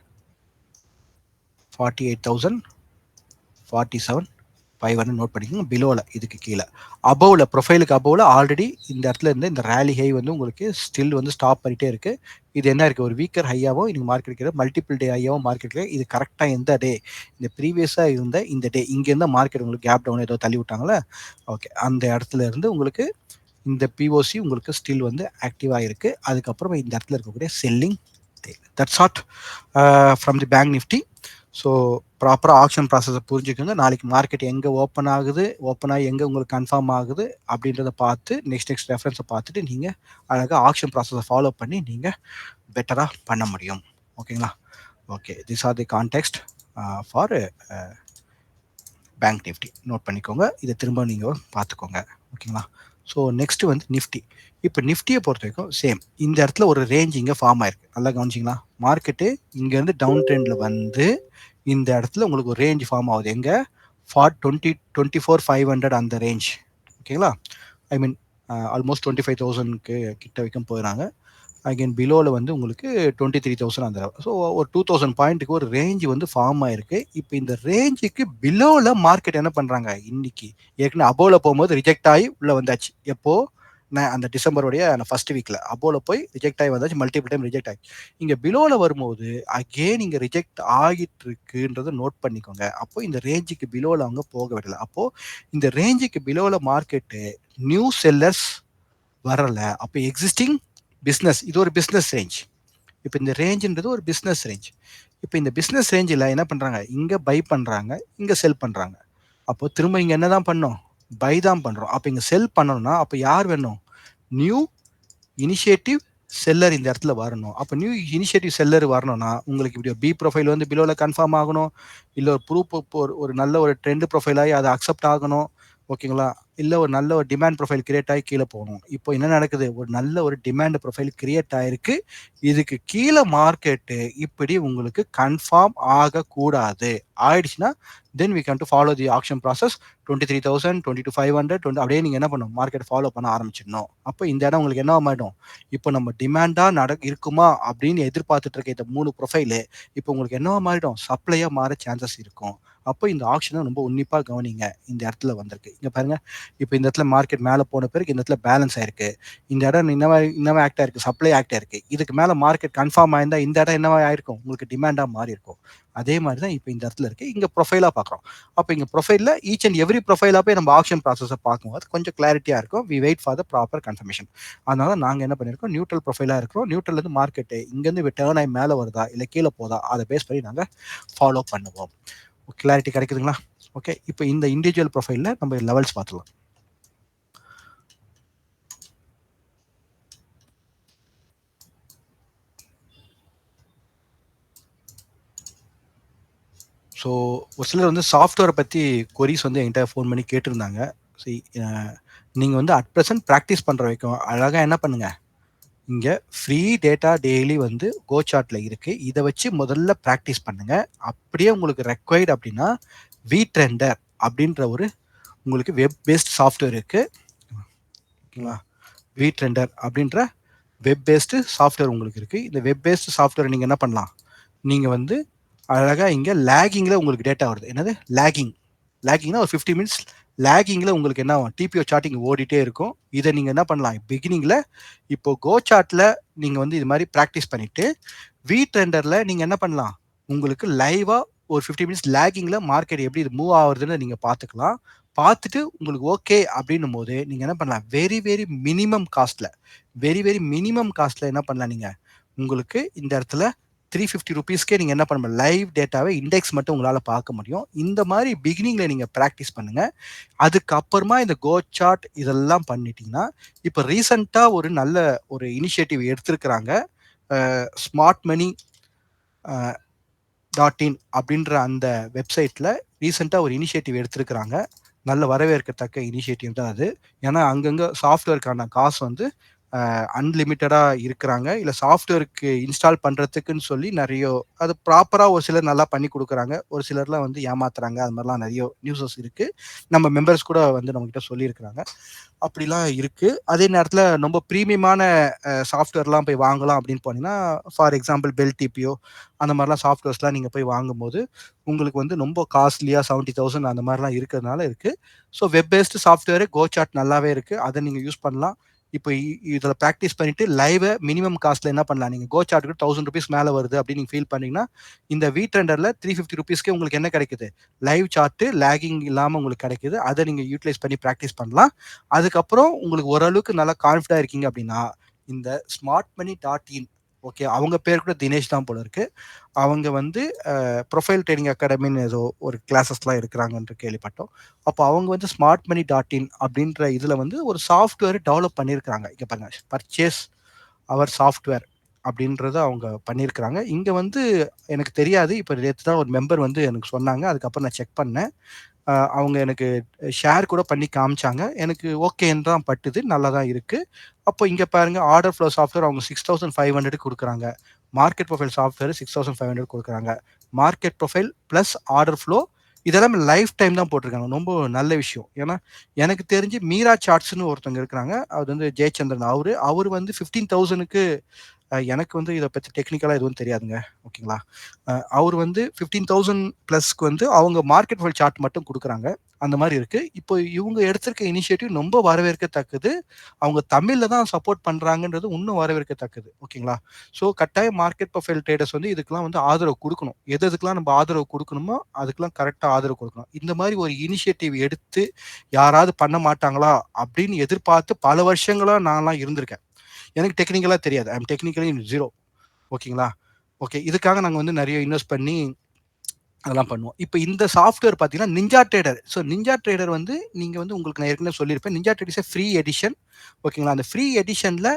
48,000 47,500 நோட் பண்ணிக்கோங்க. பிலோவில் இதுக்கு கீழே அபோவில் ப்ரொஃபைலுக்கு அபோவில் ஆல்ரெடி இந்த இடத்துல இருந்து இந்த ரேலி ஹை வந்து உங்களுக்கு ஸ்டில் வந்து ஸ்டாப் பண்ணிகிட்டே இருக்குது. இது என்ன இருக்குது, ஒரு வீக்கர் ஹையாகவும் இன்னைக்கு மார்க்கெட் இருக்கிறது, மல்டிபிள் டே ஹையாகவும் மார்க்கெட் இருக்குது. இது கரெக்டாக எந்த டே, இந்த ப்ரீவியஸாக இருந்த இந்த டே இங்கேருந்து மார்க்கெட் உங்களுக்கு கேப் டவுன் ஏதோ தள்ளி விட்டாங்களே, ஓகே அந்த இடத்துல இருந்து உங்களுக்கு இந்த பிஓசி உங்களுக்கு ஸ்டில் வந்து ஆக்டிவாக இருக்குது. அதுக்கப்புறம் இந்த இடத்துல இருக்கக்கூடிய selling that's not from the Bank Nifty. So ப்ராப்பராக ஆக்ஷன் ப்ராசஸை புரிஞ்சுக்கோங்க. நாளைக்கு மார்க்கெட் எங்கே ஓப்பன் ஆகுது, ஓப்பன் ஆகி எங்கே உங்களுக்கு கன்ஃபார்ம் ஆகுது அப்படின்றத பார்த்து நெக்ஸ்ட் ரெஃபரன்ஸை பார்த்துட்டு நீங்கள் அழகாக ஆக்ஷன் ப்ராசஸை ஃபாலோ பண்ணி நீங்கள் பெட்டராக பண்ண முடியும். ஓகேங்களா? Okay, this are the context for bank Nifty. Note பண்ணிக்கோங்க, இதை திரும்ப நீங்கள் பார்த்துக்கோங்க. ஓகேங்களா? ஸோ நெக்ஸ்ட்டு வந்து நிஃப்டி. இப்போ நிஃப்டியை பொறுத்த வரைக்கும் சேம் இந்த இடத்துல ஒரு ரேஞ்ச் இங்கே ஃபார்ம் ஆயிருக்கு. நல்லா கவனிச்சிங்களா? மார்க்கெட்டு இங்கேருந்து டவுன் ட்ரெண்டில் வந்து இந்த இடத்துல உங்களுக்கு ஒரு ரேஞ்ச் ஃபார்ம் ஆகுது. எங்கே 24,500 அந்த ரேஞ்ச். ஓகேங்களா? ஐ மீன் ஆல்மோஸ்ட் 25,000க்கு கிட்ட வரைக்கும் போயிடறாங்க. அகெயின் பிலோவில் வந்து உங்களுக்கு 23,000 அந்த. ஸோ ஒரு 2,000 பாயிண்ட்டுக்கு ஒரு ரேஞ்ச் வந்து ஃபார்ம் ஆயிருக்கு. இப்போ இந்த ரேஞ்சுக்கு பிலோவில் மார்க்கெட் என்ன பண்ணுறாங்க, இன்னைக்கு ஏற்கனவே அபோவில் போகும்போது ரிஜெக்ட் ஆகி உள்ளே வந்தாச்சு. எப்போ அந்த டிசம்பருடைய அந்த ஃபர்ஸ்ட் வீக்கில் அபோவில் போய் ரிஜெக்ட் ஆகி வந்தாச்சு, மல்டிபிள் டைம் ரிஜெக்ட் ஆகி இங்கே பிலோவில் வரும்போது அகெயின் இங்கே ரிஜெக்ட் ஆகிட்டு இருக்குன்றதை நோட் பண்ணிக்கோங்க. அப்போ இந்த ரேஞ்சுக்கு பிலோவில் அவங்க போக விடலை. அப்போது இந்த ரேஞ்சுக்கு பிலோவில் மார்க்கெட்டு நியூ செல்லர்ஸ் வரல. அப்போ எக்ஸிஸ்டிங் பிஸ்னஸ், இது ஒரு பிஸ்னஸ் ரேஞ்ச். இப்போ இந்த ரேஞ்சுன்றது ஒரு பிஸ்னஸ் ரேஞ்ச். இப்போ இந்த பிஸ்னஸ் ரேஞ்சில் என்ன பண்ணுறாங்க, இங்கே பை பண்ணுறாங்க, இங்கே செல் பண்ணுறாங்க. அப்போ திரும்ப இங்கே என்ன தான் பண்ணோம், பை தான் பண்ணுறோம். அப்போ இங்கே செல் பண்ணணும்னா அப்போ யார் வேணும், நியூ இனிஷியேட்டிவ் செல்லர் இந்த இடத்துல வரணும். அப்போ நியூ இனிஷியேட்டிவ் செல்லர் வரணும்னா உங்களுக்கு இப்படி பி ப்ரொஃபைல் வந்து பிலோவில் கன்ஃபார்ம் ஆகணும், இல்லை ஒரு ப்ரூஃப் ஒரு நல்ல ஒரு ட்ரெண்ட் ப்ரொஃபைலாகி அதை அக்செப்ட் ஆகணும். ஓகேங்களா? இல்லை ஒரு நல்ல ஒரு டிமாண்ட் ப்ரொஃபைல் கிரியேட் ஆகி கீழே போகணும். இப்போ என்ன நடக்குது, ஒரு நல்ல ஒரு டிமாண்ட் ப்ரொஃபைல் கிரியேட் ஆயிருக்கு. இதுக்கு கீழே மார்க்கெட்டு இப்படி உங்களுக்கு கன்ஃபார்ம் ஆகக்கூடாது. ஆயிடுச்சுன்னா then we can to follow the action process. 23,000 22,500 அப்படியே நீங்கள் என்ன பண்ணணும், மார்க்கெட் ஃபாலோ பண்ண ஆரம்பிச்சிடணும். அப்போ இந்த இடம் உங்களுக்கு என்ன ஆகிடும், இப்போ நம்ம டிமாண்டாக இருக்குமா அப்படின்னு எதிர்பார்த்துட்டு இருக்க இந்த 3 ப்ரொஃபைலு இப்போ உங்களுக்கு என்னவா மாறிடும், சப்ளையாக மாற சான்சஸ் இருக்கும். அப்போ இந்த ஆக்ஷனை ரொம்ப உன்னிப்பாக கவனிங்க. இந்த இடத்துல வந்திருக்கு இங்கே பாருங்க. இப்போ இந்த இடத்துல மார்க்கெட் மேலே போன பிறகு இந்த இடத்துல பேலன்ஸ் ஆயிருக்கு. இந்த இடம் இன்னமே ஆக்ட் ஆயிருக்கு, சப்ளை ஆக்ட் ஆயிருக்கு. இதுக்கு மேலே மார்க்கெட் கன்ஃபார்ம் ஆயிருந்தா இந்த இடம் என்னவா ஆயிருக்கும், உங்களுக்கு டிமாண்டாக மாறி இருக்கும். அதே மாதிரி தான் இப்போ இந்த இடத்துல இருக்கு. இங்கே ப்ரொஃபைலாக பார்க்குறோம். அப்போ இங்கே ப்ரொஃபைலில் ஈச் அண்ட் எவ்ரி ப்ரொஃபைலாக போய் நம்ம ஆக்ஷன் ப்ராசஸை பார்க்கும்போது கொஞ்சம் கிளாரிட்டியாக இருக்கும். We wait for the proper confirmation. அதனால நாங்கள் என்ன பண்ணியிருக்கோம், நியூட்ரல் ப்ரொஃபைலாக இருக்கிறோம். நியூட்ரல் மார்க்கெட்டு இங்கேருந்து டேர்ன் ஆகி மேலே வருதா இல்லை கீழே போதா அதை பேஸ் பண்ணி நாங்கள் ஃபாலோ பண்ணுவோம். கிளாரிட்டி கிடைக்குதுங்களா? ஓகே, இப்போ இந்த இண்டிவிஜுவல் ப்ரொஃபைலில் நம்ம லெவல்ஸ் பார்த்துலாம். ஸோ ஒரு சிலர் வந்து சாஃப்ட்வேரை பற்றி கொரிஸ் வந்து என்கிட்ட ஃபோன் பண்ணி கேட்டிருந்தாங்க. சரி, நீங்கள் வந்து அட் ப்ரெசன்ட் ப்ராக்டிஸ் பண்ணுற வரைக்கும் அழகாக என்ன பண்ணுங்கள், இங்கே ஃப்ரீ டேட்டா டெய்லி வந்து கோ சார்ட்டில் இருக்குது. இதை வச்சு முதல்ல ப்ராக்டிஸ் பண்ணுங்கள். அப்படியே உங்களுக்கு ரெக்வைர்டு அப்படின்னா விட்ரெண்டர் அப்படின்ற ஒரு உங்களுக்கு வெப் பேஸ்ட் சாஃப்ட்வேர் இருக்குது. ஓகேங்களா? விட்ரெண்டர் அப்படின்ற வெப் பேஸ்டு சாஃப்ட்வேர் உங்களுக்கு இருக்குது. இந்த வெப் பேஸ்டு சாஃப்ட்வேர் நீங்கள் என்ன பண்ணலாம், நீங்கள் வந்து அழகாக இங்கே லேகிங்கில் உங்களுக்கு டேட்டா வருது. என்னது லேகிங்னா ஒரு 50 மினிட்ஸ் லேகிங்கில் உங்களுக்கு என்ன ஆகும், டிபிஓ சார்ட்டிங் ஓடிட்டே இருக்கும். இதை நீங்கள் என்ன பண்ணலாம், பிகினிங்கில் இப்போ கோ சார்ட்டில் நீங்கள் வந்து இது மாதிரி ப்ராக்டிஸ் பண்ணிவிட்டு விட்ரெண்டரில் நீங்கள் என்ன பண்ணலாம், உங்களுக்கு லைவாக ஒரு 50 மினிட்ஸ் லேகிங்கில் மார்க்கெட் எப்படி இது மூவ் ஆகுறதுன்னு நீங்கள் பார்த்துக்கலாம். பார்த்துட்டு உங்களுக்கு ஓகே அப்படின்னும் போது நீங்கள் என்ன பண்ணலாம், வெரி வெரி மினிமம் காஸ்ட்டில் என்ன பண்ணலாம், நீங்கள் உங்களுக்கு இந்த இடத்துல 350 ருபீஸ்க்கே நீங்கள் என்ன பண்ண லைவ் டேட்டாவை இண்டெக்ஸ் மட்டும் உங்களால் பார்க்க முடியும். இந்த மாதிரி பிகினிங்கில் நீங்கள் ப்ராக்டிஸ் பண்ணுங்கள். அதுக்கப்புறமா இந்த கோ சார்ட் இதெல்லாம் பண்ணிட்டீங்கன்னா, இப்போ ரீசெண்டாக ஒரு நல்ல ஒரு இனிஷியேட்டிவ் எடுத்திருக்கிறாங்க. ஸ்மார்ட் மணி டாட் இன் அப்படின்ற அந்த வெப்சைட்டில் ரீசெண்டாக ஒரு இனிஷியேட்டிவ் எடுத்திருக்கிறாங்க. நல்ல வரவேற்கத்தக்க இனிஷியேட்டிவ் தான் அது. ஏன்னா அங்கங்கே சாஃப்ட்வேருக்கான காசு வந்து அன்லிமிட்டடாக இருக்கிறாங்க. இல்லை சாஃப்ட்வேருக்கு இன்ஸ்டால் பண்ணுறதுக்குன்னு சொல்லி நிறைய அது ப்ராப்பராக ஒரு சிலர் நல்லா பண்ணி கொடுக்குறாங்க. ஒரு சிலர்லாம் வந்து ஏமாத்துறாங்க. அது மாதிரிலாம் நிறைய நியூஸஸ் இருக்குது. நம்ம மெம்பர்ஸ் கூட வந்து நம்மகிட்ட சொல்லியிருக்கிறாங்க. அப்படிலாம் இருக்கு. அதே நேரத்துல ரொம்ப பிரீமியமான சாஃப்ட்வேர்லாம் போய் வாங்கலாம் அப்படின்னு போனீங்கன்னா, ஃபார் எக்ஸாம்பிள் பெல் டிபிஓ அந்த மாரிலாம் சாஃப்ட்வேர்ஸ்லாம் நீங்க போய் வாங்கும்போது, உங்களுக்கு வந்து ரொம்ப காஸ்ட்லியா 70,000 அந்த மாரிலாம் இருக்கிறதுனால இருக்கு. ஸோ வெப் பேஸ்டு சாஃப்ட்வேர் கோசார்ட் நல்லாவே இருக்கு. அத நீங்க யூஸ் பண்ணலாம். இப்போ இதில பிராக்டிஸ் பண்ணிட்டு லைவ மினிமம் காஸ்ட்ல என்ன பண்ணலாம்? நீங்க கோசார்ட்க்கு ₹1000 மேல வருது அப்படின்னு நீங்க ஃபீல் பண்ணீங்கன்னா, இந்த வீட்ரெண்டர்ல ₹350க்கே உங்களுக்கு என்ன கிடைக்குது? லைவ் சார்ட் லேகிங் இல்லாம உங்களுக்கு கிடைக்குது. அத நீங்க யூட்டிலைஸ் பண்ணி பிராக்டிஸ் பண்ணலாம். அதுக்கப்புறம் உங்களுக்கு ஓரளவுக்கு நல்லா கான்ஃபிடென்ட்டா இருக்கீங்க அப்படின்னா, இந்த smart money dot in okay. அவங்க பேர் கூட தினேஷ் தான் போல இருக்கு. அவங்க வந்து ப்ரொஃபைல் ட்ரெய்னிங் அகாடமின்னு ஏதோ ஒரு கிளாஸஸ்லாம் எடுக்கிறாங்கன்னு கேள்விப்பட்டோம். அப்போ அவங்க வந்து ஸ்மார்ட் மனி டாட் இன் அப்படின்ற இதில வந்து ஒரு சாஃப்ட்வேர் டெவலப் பண்ணியிருக்கிறாங்க. இங்க பாருங்க பர்ச்சேஸ் அவர் சாஃப்ட்வேர் அப்படின்றத அவங்க பண்ணியிருக்கிறாங்க. இங்க வந்து எனக்கு தெரியாது. இப்ப நேத்து தான் ஒரு மெம்பர் வந்து எனக்கு சொன்னாங்க. அதுக்கப்புறம் நான் செக் பண்ணேன். அவங்க எனக்கு ஷேர் கூட பண்ணி காமிச்சாங்க. எனக்கு ஓகேன்னு தான் பட்டுது. நல்லா தான் இருக்கு. அப்போ இங்க பாருங்க ஆர்டர் ஃப்ளோ சாஃப்ட்வேர் அவங்க 6500 குடுக்குறாங்க. மார்க்கெட் ப்ரொஃபைல் சாஃப்ட்வேர் 6500 குடுக்குறாங்க. Market profile plus order flow இதெல்லாம் லைஃப் டைம் தான் போட்டிருக்காங்க. ரொம்ப நல்ல விஷயம். ஏன்னா, எனக்கு தெரிஞ்சு மீரா சார்ட்ஸ்ன்னு ஒருத்தவங்க இருக்கிறாங்க. அது வந்து ஜெயச்சந்திரன் அவரு வந்து 15,000க்கு எனக்கு வந்து இத பத்தி டெக்னிக்கலா எதுவும் தெரியாதுங்க. ஓகேங்களா? அவரு வந்து 15,000 பிளஸ்க்கு வந்து அவங்க மார்க்கெட் ப்ரொஃபைல் சார்ட் மட்டும் குடுக்குறாங்க. அந்த மாரி இருக்கு. இப்போ இவங்க எடுத்திருக்க இனிஷியேட்டிவ் ரொம்ப வரவேற்கத்தக்கது. அவங்க தமிழ்ல தான் சப்போர்ட் பண்றாங்கன்றது இன்னும் வரவேற்கத்தக்கது. ஓகேங்களா? ஸோ கட்டாயம் மார்க்கெட் ப்ரொஃபைல் ட்ரேடர்ஸ் வந்து இதுக்கெல்லாம் வந்து ஆதரவு குடுக்கணும். எதுக்கெல்லாம் நம்ம ஆதரவு குடுக்கணுமோ, அதுக்கெல்லாம் கரெக்ட்டா ஆதரவு குடுக்கணும். இந்த மாரி ஒரு இனிஷியேட்டிவ் எடுத்து யாராவது பண்ண மாட்டாங்களா? அப்படின்னு எதிர்பார்த்து பல வருஷங்களா நான்லாம் இருந்திருக்கேன். எனக்கு டெக்னிக்கலா தெரியாது. ஐ அம் டெக்னிக்கலி 0 ஓகேங்களா? ஓகே. இதுக்காக நாங்க வந்து நெறைய இன்வெஸ்ட் பண்ணி அதெல்லாம் பண்ணுவோம். இப்ப இந்த சாஃப்ட்வேர் பார்த்தீங்கன்னா, ninja trader. So ninja trader வந்து நீங்க வந்து உங்களுக்கு நான் ஏற்கனவே சொல்லியிருப்பேன். Ninja trader is a free edition. ஓகேங்களா? அந்த ஃப்ரீ எடிஷன்ல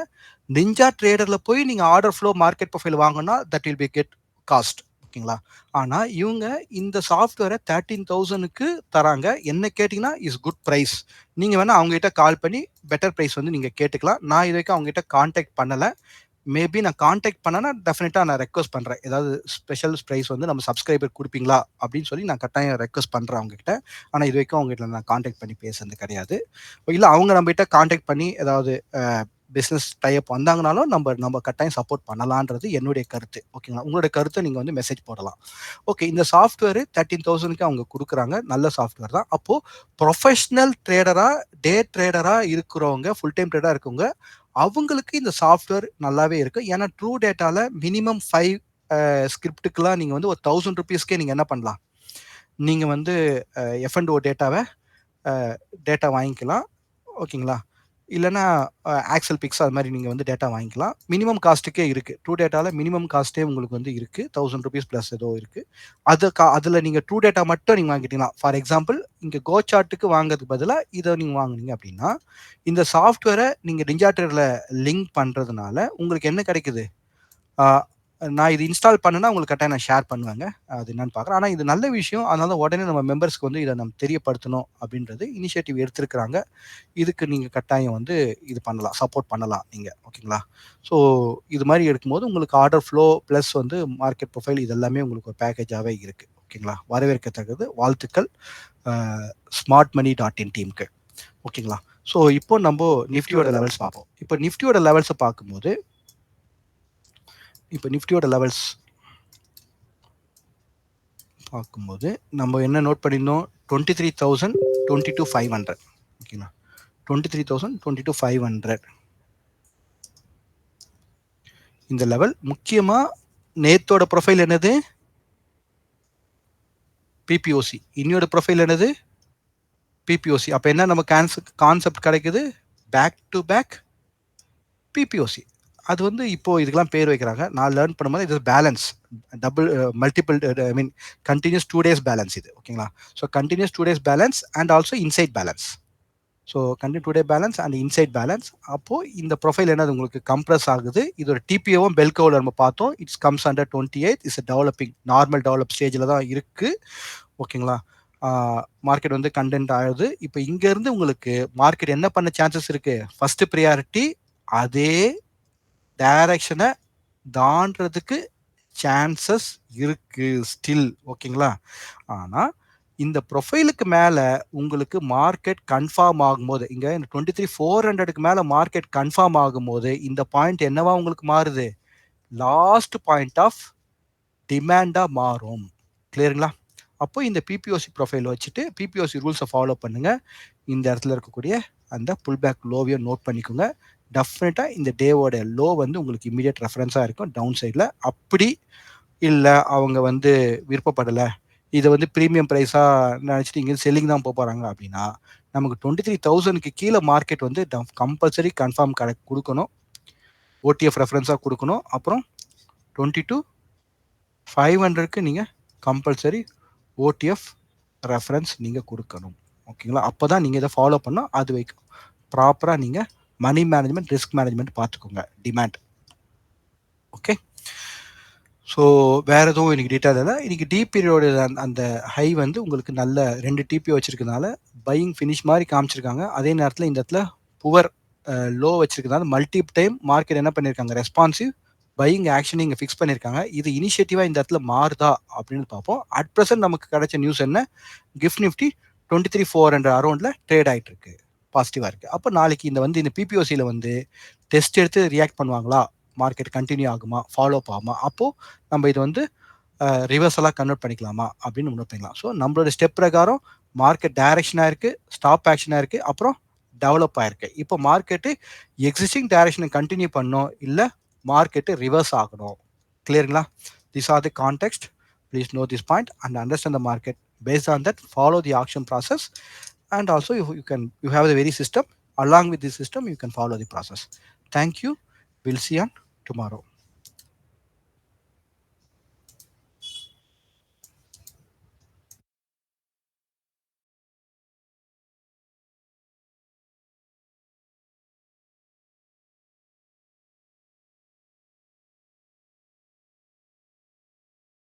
நிஞ்சா ட்ரேடர்ல போய் நீங்க ஆர்டர் ஃப்ளோ மார்க்கெட் ப்ரொஃபைல் வாங்குனா, that will be get cost. ஓகேங்களா? ஆனா இவங்க இந்த சாஃப்ட்வேர 13,000க்கு தராங்க. என்ன கேட்டீங்கன்னா, இஸ் குட் பிரைஸ். நீங்க வேணா அவங்ககிட்ட கால் பண்ணி பெட்டர் பிரைஸ் வந்து நீங்க கேட்டுக்கலாம். நான் இதுவரைக்கும் அவங்ககிட்ட கான்டாக்ட் பண்ணல. மேபி நான் கான்டாக்ட் பண்ணேன்னா, டெஃபினட்டா நான் ரெக்வெஸ்ட் பண்றேன். ஏதாவது ஸ்பெஷல் பிரைஸ் வந்து நம்ம சப்ஸ்கிரைபர் குடுப்பீங்களா? அப்படின்னு சொல்லி நான் கட்டாயம் ரெக்வெஸ்ட் பண்றேன் அவங்ககிட்ட. ஆனா இதுவரைக்கும் அவங்ககிட்ட நான் கான்டாக்ட் பண்ணி பேசுனது கிடையாது. இல்ல அவங்க நம்மகிட்ட கான்டாக்ட் பண்ணி ஏதாவது பிசினஸ் டை அப் வந்தாங்கனாலும் நம்ம கட்டாயம் சப்போர்ட் பண்ணலான்றது என்னுடைய கருத்து. ஓகேங்களா? உங்களுடைய கருத்த நீங்க வந்து மெசேஜ் போடலாம். ஓகே. இந்த சாஃப்ட்வேர் 13,000க்கு அவங்க குடுக்குறாங்க. நல்ல சாஃப்ட்வேர் தான். அப்போ புரொஃபஷனல் ட்ரேடரா, டே ட்ரேடரா இருக்கிறவங்க, ஃபுல் டைம் ட்ரேடரா இருக்கவங்க அவங்களுக்கு இந்த சாஃப்ட்வேர் நல்லாவே இருக்கு. ஏன்னா ட்ரூ டேட்டால மினிமம் 5 ஸ்கிரிப்ட்டுக்குலாம் நீங்க வந்து ஒரு ₹1000க்கே நீங்க என்ன பண்ணலாம்? நீங்க வந்து எஃப்&ஓ டேட்டா வாங்கிக்கலாம். ஓகேங்களா? இல்லன்னா ஆக்ஸல் பிக்ஸ் அது மாரி நீங்க வந்து டேட்டா வாங்கிக்கலாம். மினிமம் காஸ்ட்டுக்கே இருக்கு. ட்ரூ டேட்டால மினிமம் காஸ்ட்டே உங்களுக்கு வந்து இருக்கு. ₹1000 பிளஸ் ஏதோ இருக்கு. அதுல நீங்க ட்ரூ டேட்டா மட்டும் நீங்க வாங்கிட்டீங்கன்னா, ஃபார் எக்ஸாம்பிள் இங்க கோ சார்ட்க்கு வாங்குறதுக்கு பதிலா இத நீங்க வாங்குனீங்க அப்படின்னா, இந்த சாஃப்ட்வேர நீங்க நிஞ்சா ட்ரேடர்ல லிங்க் பண்றதுனால உங்களுக்கு என்ன கிடைக்குது? ஆ நான் இது இன்ஸ்டால் பண்ணேன்னா உங்களுக்கு கட்டாயம் நான் ஷேர் பண்ணுவேங்க. அது என்னன்னு பார்க்குறேன். ஆனா இது நல்ல விஷயம். அதனால உடனே நம்ம மெம்பர்ஸ்க்கு வந்து இத நம்ம தெரியப்படுத்தணும் அப்படின்றது இனிஷியேட்டிவ் எடுத்திருக்கிறாங்க. இதுக்கு நீங்க கட்டாயம் வந்து இது பண்ணலாம். சப்போர்ட் பண்ணலாம் நீங்க. ஓகேங்களா? ஸோ இது மாரி எடுக்கும்போது உங்களுக்கு ஆர்டர் ஃப்ளோ பிளஸ் வந்து மார்க்கெட் ப்ரொஃபைல் இது எல்லாமே உங்களுக்கு ஒரு பேக்கேஜாவே இருக்கு. ஓகேங்களா? வரவேற்கத்தக்கது. வாழ்த்துக்கள். அ ஸ்மார்ட் மனி டாட் இன் டீம்க்கு. ஓகேங்களா? ஸோ இப்போ நம்போ நிஃப்டியோட லெவல்ஸ் பார்ப்போம். இப்போ நிஃப்டியோட லெவல்ஸ பார்க்கும்போது, இப்போ நிஃப்டியோட லெவல்ஸ் பார்க்கும்போது, நம்ம என்ன நோட் பண்ணியிருந்தோம்? 23,000 22,500 ஓகேங்களா? 23,000 22,500 இந்த லெவல் முக்கியமா நேத்தோட ப்ரொஃபைல் என்னது? பிபிஓசி. இன்னியோட ப்ரொஃபைல் என்னது? பிபிஓசி. அப்ப என்ன நம்ம கான்செப்ட் கிடைக்குது? பேக் டு பேக் பிபிஓசி. அது வந்து இப்போ இதுக்கெல்லாம் பேர் வைக்கிறாங்க. நான் லேர்ன் பண்ணும்போது இது balance. Double multiple I mean continuous 2 days balance இது. ஓகேங்களா? So continuous 2 days balance and also inside balance. So continue today balance and inside balance. அப்போது இந்த ப்ரொஃபைல் என்னது உங்களுக்கு கம்ப்ரஸ் ஆகுது. இதோட டிபிஓவும் பெல்கோவில் நம்ம பார்த்தோம். It's comes under 28. It's developing normal develop ஸ்டேஜில் தான் இருக்குது. ஓகேங்களா? மார்க்கெட் வந்து கண்டென்ட் ஆகுது. இப்போ இங்கேருந்து உங்களுக்கு மார்க்கெட் என்ன பண்ண சான்சஸ் இருக்குது? ஃபஸ்ட்டு ப்ரியாரிட்டி அதே டைரக்ஷனை தாண்டறதுக்கு சான்சஸ் இருக்கு ஸ்டில். ஓகேங்களா? ஆனால் இந்த ப்ரொஃபைலுக்கு மேலே உங்களுக்கு மார்க்கெட் கன்ஃபார்ம் ஆகும்போது, இங்கே இந்த 23,400க்கு மேலே மார்க்கெட் கன்ஃபார்ம் ஆகும்போது இந்த பாயிண்ட் என்னவா உங்களுக்கு மாறுது? லாஸ்ட் பாயிண்ட் ஆஃப் டிமாண்டாக மாறும். கிளியருங்களா? அப்போ இந்த பிபிஓசி ப்ரொஃபைல் வச்சுட்டு பிபிஓசி ரூல்ஸை ஃபாலோ பண்ணுங்க. இந்த இடத்துல இருக்கக்கூடிய அந்த புல் பேக் லோவையும் நோட் பண்ணிக்கோங்க. டெஃபினட்டாக இந்த டேவோட லோ வந்து உங்களுக்கு இமீடியட் ரெஃபரன்ஸாக இருக்கும் டவுன் சைடில். அப்படி இல்லை அவங்க வந்து விருப்பப்படலை, இதை வந்து ப்ரீமியம் ப்ரைஸாக நினச்சிட்டு இங்கே செல்லிங் தான் போகிறாங்க அப்படின்னா, நமக்கு 23,000க்கு கீழே மார்க்கெட் வந்து கம்பல்சரி கன்ஃபார்ம் கொடுக்கணும். ஓடிஎஃப் ரெஃபரன்ஸாக கொடுக்கணும். அப்புறம் 22,500க்கு நீங்கள் கம்பல்சரி ஓடிஎஃப் ரெஃபரன்ஸ் நீங்கள் கொடுக்கணும். ஓகேங்களா? அப்போ தான் நீங்கள் இதை ஃபாலோ பண்ணணும். அது வரைக்கும் ப்ராப்பராக நீங்கள் மணி மேனேஜ்மெண்ட், ரிஸ்க் மேனேஜ்மெண்ட் பார்த்துக்கோங்க. டிமாண்ட். ஓகே. ஸோ வேறு எதுவும் இன்றைக்கி டீட்டெயில் இல்லை. இன்றைக்கி டிபியோட அந்த ஹை வந்து உங்களுக்கு நல்ல 2 டிபி வச்சுருக்கனால பையிங் ஃபினிஷ் மாதிரி காமிச்சிருக்காங்க. அதே நேரத்தில் இந்த இடத்துல புவர் லோ வச்சுருக்கனால மல்டி டைம் மார்க்கெட் என்ன பண்ணியிருக்காங்க? ரெஸ்பான்சிவ் பையிங் ஆக்ஷன் இங்கே ஃபிக்ஸ் பண்ணியிருக்காங்க. இது இனிஷியேட்டிவாக இந்த இடத்துல மாறுதா அப்படின்னு பார்ப்போம். அட் ப்ரெசென்ட் நமக்கு கிடைச்ச நியூஸ் என்ன? கிஃப்ட் நிஃப்டி 23,400 அரௌண்டில் ட்ரேட் ஆகிட்டு இருக்கு, பாசிட்டிவாக இருக்குது. அப்போ நாளைக்கு இந்த பிபிஓசியில் வந்து டெஸ்ட் எடுத்து ரியாக்ட் பண்ணுவாங்களா? மார்க்கெட் கண்டினியூ ஆகுமா? ஃபாலோ அப் ஆகுமா? அப்போது நம்ம இது வந்து ரிவர்சலாக கன்வெர்ட் பண்ணிக்கலாமா அப்படின்னு முன்னே பண்ணிக்கலாம். ஸோ நம்மளோட ஸ்டெப் பிரகாரம் மார்க்கெட் டைரக்ஷனாக இருக்குது, ஸ்டாப் ஆக்ஷனாக இருக்குது, அப்புறம் டெவலப் ஆகிருக்கு. இப்போ மார்க்கெட்டு எக்ஸிஸ்டிங் டைரக்ஷனை கண்டினியூ பண்ணணும், இல்லை மார்க்கெட்டு ரிவர்ஸ் ஆகணும். கிளியருங்களா? This are the context. Please know this point and understand the market. Based on that follow the action process and also you have the very system. Along with this system you can follow the process. Thank you. We'll see you on tomorrow.